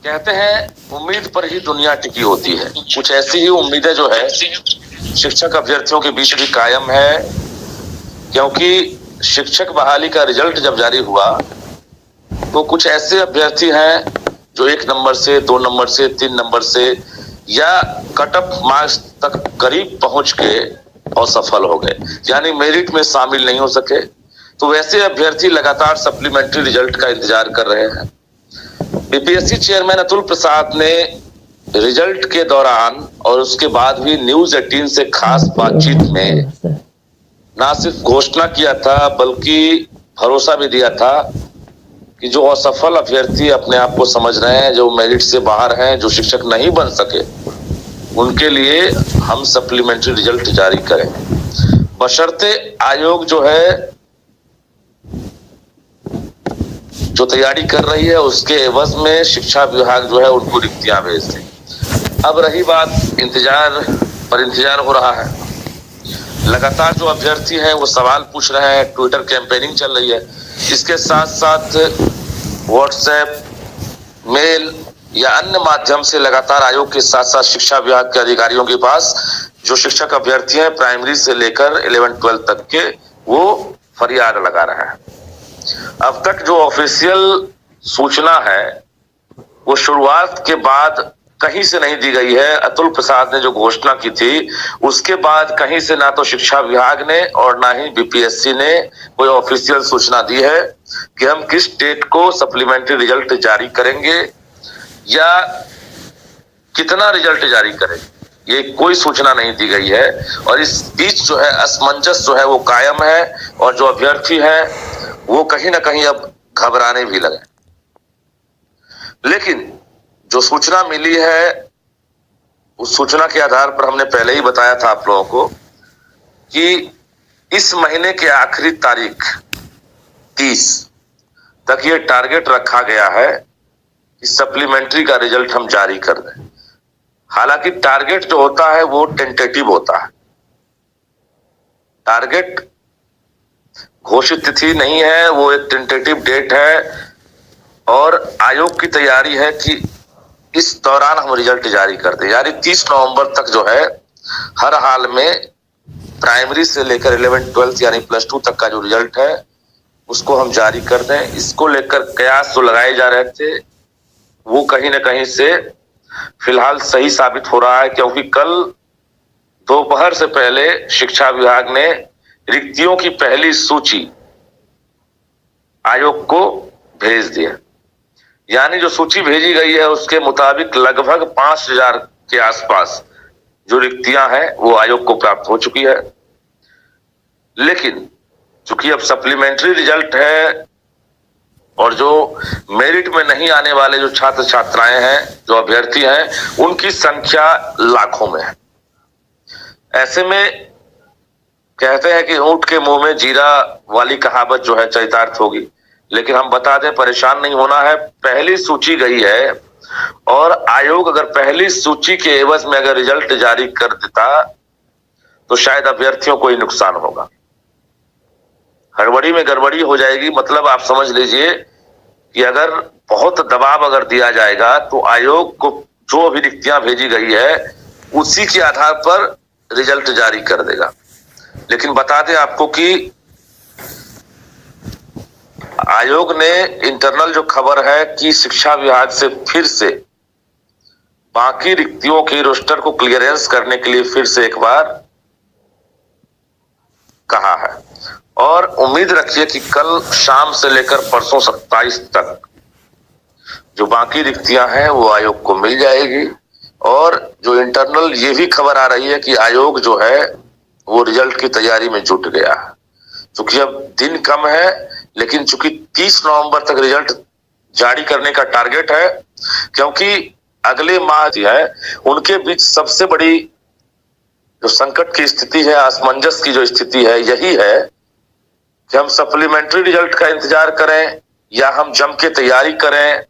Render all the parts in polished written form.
कहते हैं उम्मीद पर ही दुनिया टिकी होती है। कुछ ऐसी ही उम्मीदें जो है शिक्षक अभ्यर्थियों के बीच भी कायम है, क्योंकि शिक्षक बहाली का रिजल्ट जब जारी हुआ तो कुछ ऐसे अभ्यर्थी हैं जो 1 नंबर से, 2 नंबर से, 3 नंबर से या कट ऑफ मार्क्स तक करीब पहुंच के असफल हो गए, यानी मेरिट में शामिल नहीं हो सके। तो वैसे अभ्यर्थी लगातार सप्लीमेंट्री रिजल्ट का इंतजार कर रहे हैं। बीपीएससी चेयरमैन अतुल प्रसाद ने रिजल्ट के दौरान और उसके बाद भी न्यूज 18 से खास बातचीत में ना सिर्फ घोषणा किया था बल्कि भरोसा भी दिया था कि जो असफल अभ्यर्थी अपने आप को समझ रहे हैं, जो मेरिट से बाहर हैं, जो शिक्षक नहीं बन सके, उनके लिए हम सप्लीमेंट्री रिजल्ट जारी करें, बशर्ते आयोग जो है जो तैयारी कर रही है उसके एवज में शिक्षा विभाग जो है उनको रिक्तियां भेज दे। अब रही बात इंतजार पर, इंतजार हो रहा है। लगातार जो अभ्यर्थी हैं वो सवाल पूछ रहे हैं, ट्विटर कैंपेनिंग चल रही है, इसके साथ साथ व्हाट्सएप, मेल या अन्य माध्यम से लगातार आयोग के साथ साथ शिक्षा विभाग के अधिकारियों के पास जो शिक्षक अभ्यर्थी हैं प्राइमरी से लेकर 11-12 तक के, वो फरियाद लगा रहे हैं। अब तक जो ऑफिशियल सूचना है वो शुरुआत के बाद कहीं से नहीं दी गई है। अतुल प्रसाद ने जो घोषणा की थी उसके बाद कहीं से ना तो शिक्षा विभाग ने और ना ही बीपीएससी ने कोई ऑफिशियल सूचना दी है कि हम किस डेट को सप्लीमेंट्री रिजल्ट जारी करेंगे या कितना रिजल्ट जारी करेंगे, ये कोई सूचना नहीं दी गई है। और इस बीच जो है असमंजस जो है वो कायम है और जो अभ्यर्थी हैं वो कहीं ना कहीं अब घबराने भी लगे। लेकिन जो सूचना मिली है उस सूचना के आधार पर हमने पहले ही बताया था आप लोगों को कि इस महीने के आखिरी तारीख 30 तक ये टारगेट रखा गया है कि सप्लीमेंट्री का रिजल्ट हम जारी कर दें। हालांकि टारगेट जो होता है वो टेंटेटिव होता है, टारगेट घोषित तिथि नहीं है, वो एक टेंटेटिव डेट है और आयोग की तैयारी है कि इस दौरान हम रिजल्ट जारी कर दें। यानी 30 नवंबर तक जो है हर हाल में प्राइमरी से लेकर 11-12 यानी +2 तक का जो रिजल्ट है उसको हम जारी कर दें। इसको लेकर कयास जो लगाए जा रहे थे वो कहीं ना कहीं से फिलहाल सही साबित हो रहा है, क्योंकि कल दोपहर से पहले शिक्षा विभाग ने रिक्तियों की पहली सूची आयोग को भेज दिया। यानी जो सूची भेजी गई है उसके मुताबिक लगभग 5000 के आसपास जो रिक्तियां हैं वो आयोग को प्राप्त हो चुकी है। लेकिन चूंकि अब सप्लीमेंट्री रिजल्ट है और जो मेरिट में नहीं आने वाले जो छात्र छात्राएं हैं, जो अभ्यर्थी हैं, उनकी संख्या लाखों में है। ऐसे में कहते हैं कि ऊंट के मुंह में जीरा वाली कहावत जो है चरितार्थ होगी। लेकिन हम बता दें, परेशान नहीं होना है, पहली सूची गई है और आयोग अगर पहली सूची के एवज में अगर रिजल्ट जारी कर देता तो शायद अभ्यर्थियों को ही नुकसान होगा, हड़बड़ी में गड़बड़ी हो जाएगी। मतलब आप समझ लीजिए कि अगर बहुत दबाव अगर दिया जाएगा तो आयोग को जो अभी रिक्तियां भेजी गई है उसी के आधार पर रिजल्ट जारी कर देगा। लेकिन बता दें आपको कि आयोग ने इंटरनल जो खबर है कि शिक्षा विभाग से फिर से बाकी रिक्तियों के रोस्टर को क्लियरेंस करने के लिए फिर से एक बार कहा है और उम्मीद रखिए कि कल शाम से लेकर परसों 27 तक जो बाकी रिक्तियां हैं वो आयोग को मिल जाएगी। और जो इंटरनल ये भी खबर आ रही है कि आयोग जो है वो रिजल्ट की तैयारी में जुट गया है। चूंकि अब दिन कम है, लेकिन चूंकि 30 नवंबर तक रिजल्ट जारी करने का टारगेट है, क्योंकि अगले माह है उनके बीच सबसे बड़ी जो संकट की स्थिति है, असमंजस की जो स्थिति है, यही है कि हम सप्लीमेंट्री रिजल्ट का इंतजार करें या हम जम के तैयारी करें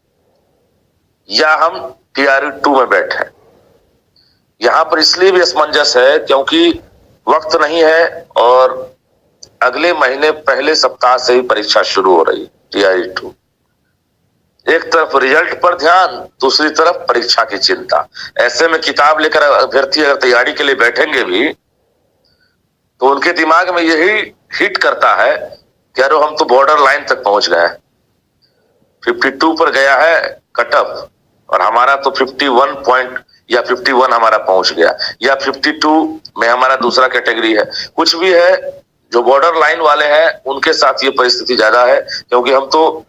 या हम टीआरई 2 में बैठे। यहां पर इसलिए भी असमंजस है क्योंकि वक्त नहीं है और अगले महीने पहले सप्ताह से ही परीक्षा शुरू हो रही टीआरई 2। एक तरफ रिजल्ट पर ध्यान, दूसरी तरफ परीक्षा की चिंता। ऐसे में किताब लेकर अभ्यर्थी अगर तैयारी के लिए बैठेंगे भी तो उनके दिमाग में यही हिट करता है कि अरे हम तो बॉर्डर लाइन तक पहुंच गए, 52 पर गया है कट ऑफ और हमारा तो 51 पॉइंट या 51 हमारा पहुंच गया, या 52 में हमारा दूसरा कैटेगरी है, कुछ भी है। जो बॉर्डर लाइन वाले हैं उनके साथ ये परिस्थिति ज्यादा है, क्योंकि हम तो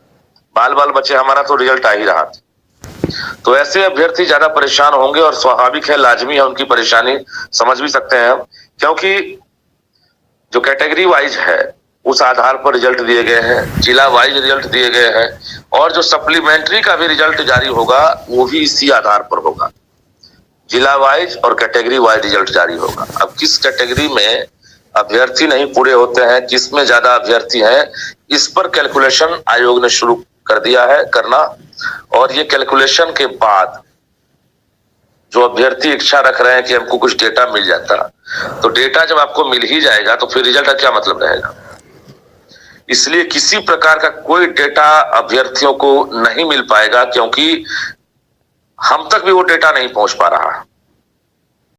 बाल बाल बच्चे, हमारा तो रिजल्ट आ ही रहा था। तो ऐसे अभ्यर्थी ज्यादा परेशान होंगे और स्वाभाविक है, लाजमी है, उनकी परेशानी समझ भी सकते हैं हम, क्योंकि जो कैटेगरी वाइज है उस आधार पर रिजल्ट दिए गए हैं, जिला वाइज रिजल्ट दिए गए हैं, और जो सप्लीमेंट्री का भी रिजल्ट जारी होगा वो भी इसी आधार पर होगा, जिला वाइज और कैटेगरी वाइज रिजल्ट जारी होगा। अब किस कैटेगरी में अभ्यर्थी नहीं पूरे होते हैं, किसमें ज्यादा अभ्यर्थी हैं, इस पर कैलकुलेशन आयोग ने शुरू कर दिया है करना, और ये कैलकुलेशन के बाद जो अभ्यर्थी इच्छा रख रहे हैं कि हमको कुछ डेटा मिल जाता, तो डेटा जब आपको मिल ही जाएगा तो फिर रिजल्ट का क्या मतलब रहेगा। इसलिए किसी प्रकार का कोई डेटा अभ्यर्थियों को नहीं मिल पाएगा, क्योंकि हम तक भी वो डेटा नहीं पहुंच पा रहा है।